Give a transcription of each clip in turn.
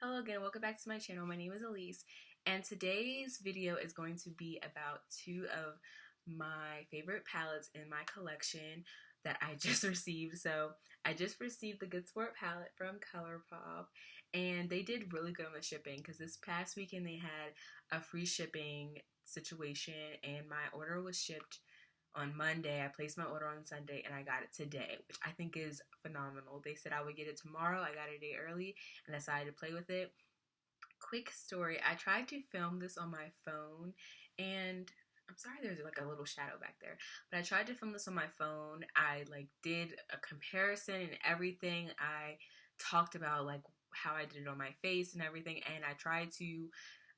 Hello again, welcome back to my channel. My name is Elise, and today's video is going to be about two of my favorite palettes in my collection that I just received. So I just received the Good Sport palette from Colourpop, and they did really good on the shipping because this past weekend they had a free shipping situation, and my order was shipped on Monday. I placed my order on Sunday and I got it today, which I think is phenomenal. They said I would get it tomorrow. I got it a day early and decided to play with it. Quick story, I tried to film this on my phone, and I'm sorry there's like a little shadow back there, but I tried to film this on my phone. I did a comparison and everything. I talked about how I did it on my face and everything, and I tried to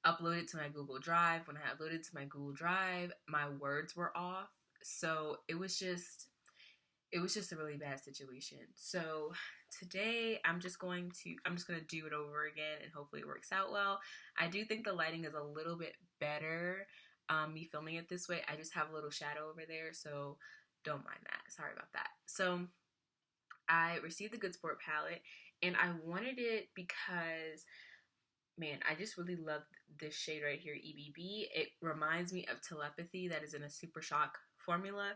upload it to my Google Drive. When I uploaded it to my Google Drive, my words were off. So it was just a really bad situation. So today I'm just gonna do it over again and hopefully it works out well. I do think the lighting is a little bit better, me filming it this way. I just have a little shadow over there, so don't mind that. Sorry about that. So I received the Good Sport palette and I wanted it because, man, I just really love this shade right here, EBB. It reminds me of Telepathy that is in a Super Shock formula.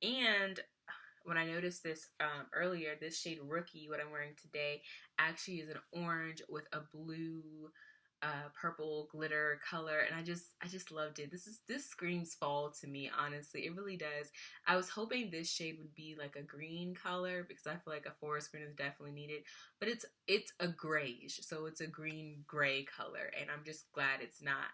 And when I noticed this earlier, this shade Rookie, what I'm wearing today, actually is an orange with a blue purple glitter color, and I just loved it. This screams fall to me, honestly. It really does. I was hoping this shade would be like a green color because I feel like a forest green is definitely needed, but it's a grayish, so it's a green gray color, and I'm just glad it's not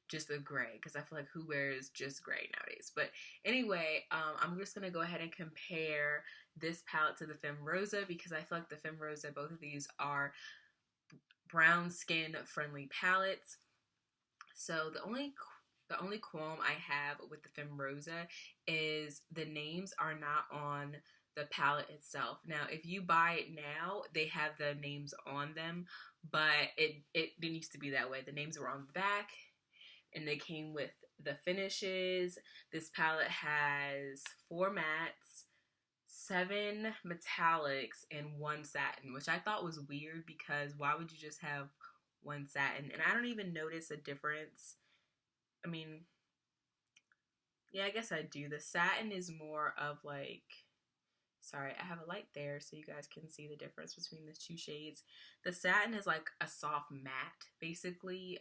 just a gray because I feel like who wears just gray nowadays. But anyway, I'm just gonna go ahead and compare this palette to the Fem Rosa because I feel like the Fem Rosa, both of these are brown skin friendly palettes. So the only qualm I have with the Fem Rosa is the names are not on the palette itself. Now, if you buy it now, they have the names on them, but it didn't used to be that way. The names were on the back, and they came with the finishes. This palette has 4 mattes, 7 metallics, and 1 satin, which I thought was weird because why would you just have 1 satin? And I don't even notice a difference. I mean, yeah, I guess I do. The satin is more of sorry, I have a light there so you guys can see the difference between the two shades. The satin is like a soft matte, basically.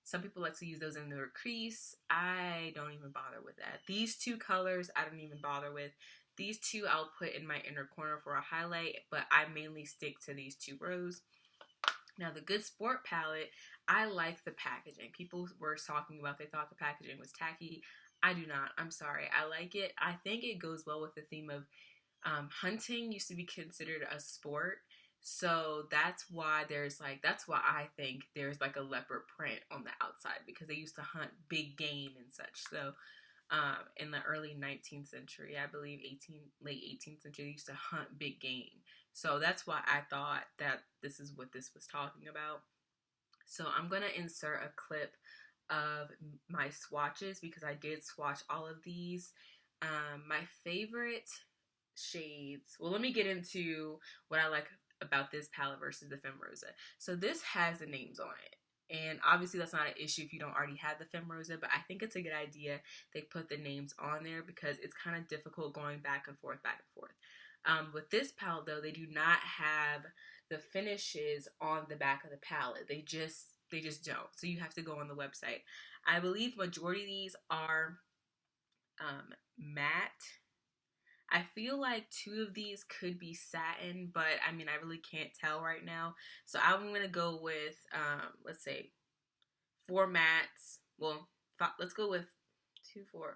Some people like to use those in their crease. I don't even bother with that. These two colors I don't even bother with. These two I'll put in my inner corner for a highlight, but I mainly stick to these 2 rows. Now the Good Sport palette, I like the packaging. People were talking about they thought the packaging was tacky. I do not. I'm sorry. I like it. I think it goes well with the theme of hunting used to be considered a sport. So that's why I think there's like a leopard print on the outside because they used to hunt big game and such. So in the early 19th century, I believe late 18th century, they used to hunt big game. So that's why I thought that this is what this was talking about. So I'm going to insert a clip of my swatches because I did swatch all of these. My favorite shades, well, let me get into what I like about this palette versus the Fem Rosa. So this has the names on it, and obviously that's not an issue if you don't already have the Fem Rosa, but I think it's a good idea they put the names on there because it's kind of difficult going back and forth. With this palette though, they do not have the finishes on the back of the palette. They just don't. So you have to go on the website. I believe majority of these are matte. I feel like 2 of these could be satin, but I mean, I really can't tell right now. So I'm going to go with, let's say 4 mattes. Well, let's go with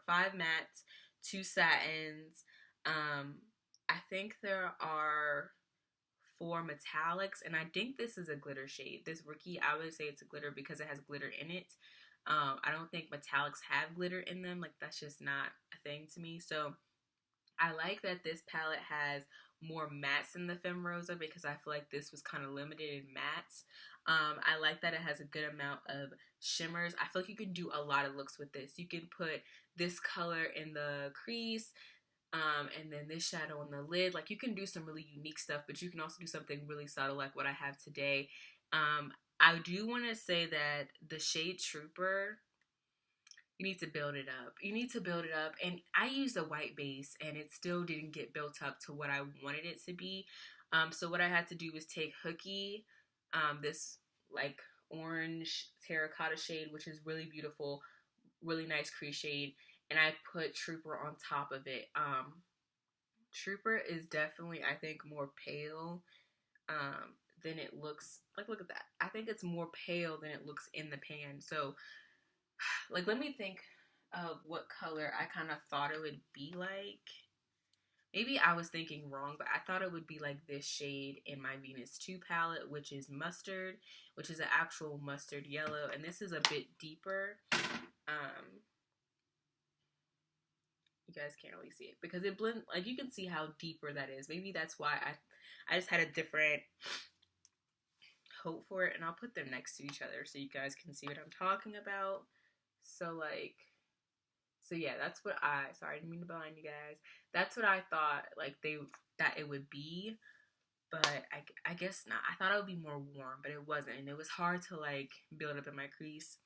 5 mattes, 2 satins. I think there are 4 metallics, and I think this is a glitter shade. This Rookie, I would say it's a glitter because it has glitter in it. I don't think metallics have glitter in them. Like, that's just not a thing to me. So I like that this palette has more mattes than the Fem Rosa because I feel like this was kind of limited in mattes. I like that it has a good amount of shimmers. I feel like you can do a lot of looks with this. You can put this color in the crease, and then this shadow on the lid. Like, you can do some really unique stuff, but you can also do something really subtle like what I have today. I do want to say that the shade Trooper, you need to build it up. You need to build it up. And I used a white base and it still didn't get built up to what I wanted it to be. So what I had to do was take Hookie, this like orange terracotta shade, which is really beautiful, really nice crease shade, and I put Trooper on top of it. Trooper is definitely, I think, more pale than it looks. Like, look at that. I think it's more pale than it looks in the pan. So, like, let me think of what color I kind of thought it would be like. Maybe I was thinking wrong, but I thought it would be like this shade in my Venus 2 palette, which is mustard, which is an actual mustard yellow. And this is a bit deeper. You guys can't really see it because it blends, like you can see how deeper that is. Maybe that's why I just had a different hope for it, and I'll put them next to each other so you guys can see what I'm talking about. So like, so yeah, that's what sorry, I didn't mean to blind you guys. That's what I thought like that it would be, but I guess not. I thought it would be more warm, but it wasn't, and it was hard to like build up in my crease.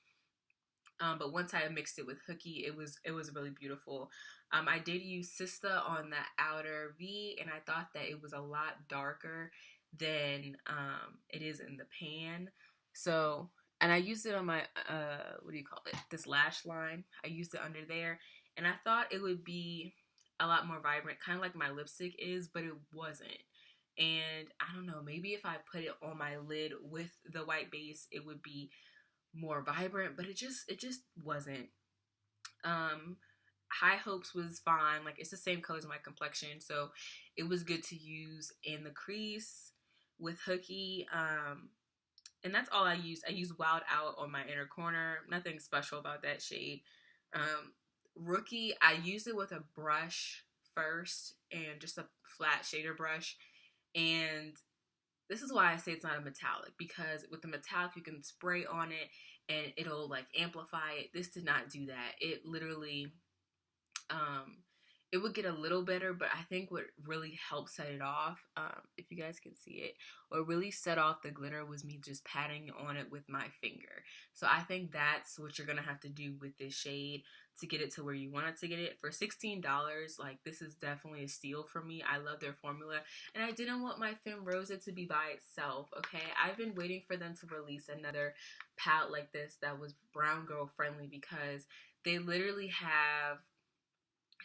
But once I mixed it with Hookie, it was really beautiful. I did use Sista on the outer V, and I thought that it was a lot darker than it is in the pan. So, and I used it on my, what do you call it? This lash line. I used it under there, and I thought it would be a lot more vibrant, kind of like my lipstick is, but it wasn't. And I don't know, maybe if I put it on my lid with the white base, it would be more vibrant, but it just wasn't. High Hopes was fine. Like, it's the same color as my complexion, so it was good to use in the crease with Hookie. And that's all I used. I used Wild Out on my inner corner. Nothing special about that shade. Rookie, I used it with a brush first, and just a flat shader brush. And this is why I say it's not a metallic, because with the metallic you can spray on it and it'll like amplify it. This did not do that. It literally, it would get a little better, but I think what really helped set it off, if you guys can see it, what really set off the glitter was me just patting on it with my finger. So I think that's what you're gonna have to do with this shade to get it to where you want it to get it. For $16, like, this is definitely a steal for me. I love their formula, and I didn't want my Fem Rosa to be by itself, okay? I've been waiting for them to release another palette like this that was brown girl friendly, because they literally have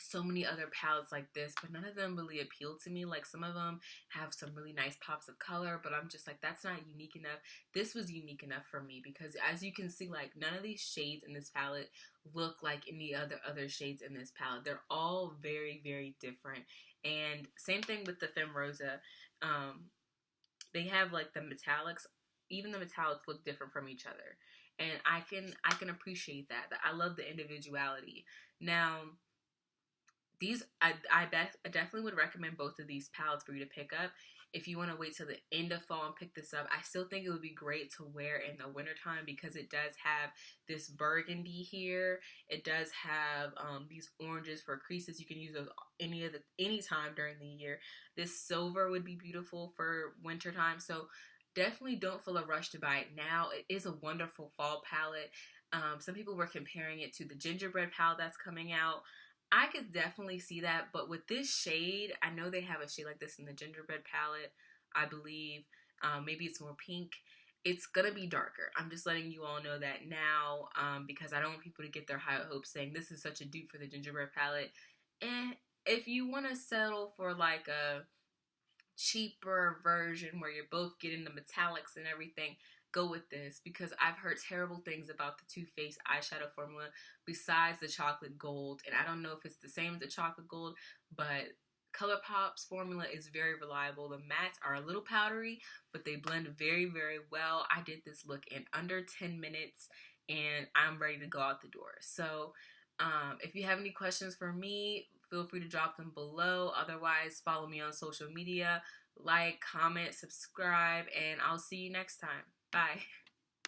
so many other palettes like this, but none of them really appeal to me. Like, some of them have some really nice pops of color, but I'm just like, that's not unique enough. This was unique enough for me, because as you can see, like, none of these shades in this palette look like any other shades in this palette. They're all very, very different. And same thing with the Fem Rosa. They have like the metallics. Even the metallics look different from each other, and I can appreciate that. I love the individuality. Now, these, I definitely would recommend both of these palettes for you to pick up. If you want to wait till the end of fall and pick this up, I still think it would be great to wear in the wintertime, because it does have this burgundy here. It does have these oranges for creases. You can use those any time during the year. This silver would be beautiful for wintertime. So definitely don't feel a rush to buy it now. It is a wonderful fall palette. Some people were comparing it to the gingerbread palette that's coming out. I could definitely see that, but with this shade, I know they have a shade like this in the gingerbread palette, I believe. Maybe it's more pink. It's gonna be darker. I'm just letting you all know that now, because I don't want people to get their high hopes saying this is such a dupe for the gingerbread palette. And if you want to settle for like a cheaper version where you're both getting the metallics and everything, go with this, because I've heard terrible things about the Too Faced eyeshadow formula besides the chocolate gold, and I don't know if it's the same as the chocolate gold, but Colourpop's formula is very reliable. The mattes are a little powdery, but they blend very, very well. I did this look in under 10 minutes, and I'm ready to go out the door. So if you have any questions for me, feel free to drop them below. Otherwise, follow me on social media, like, comment, subscribe, and I'll see you next time. Bye.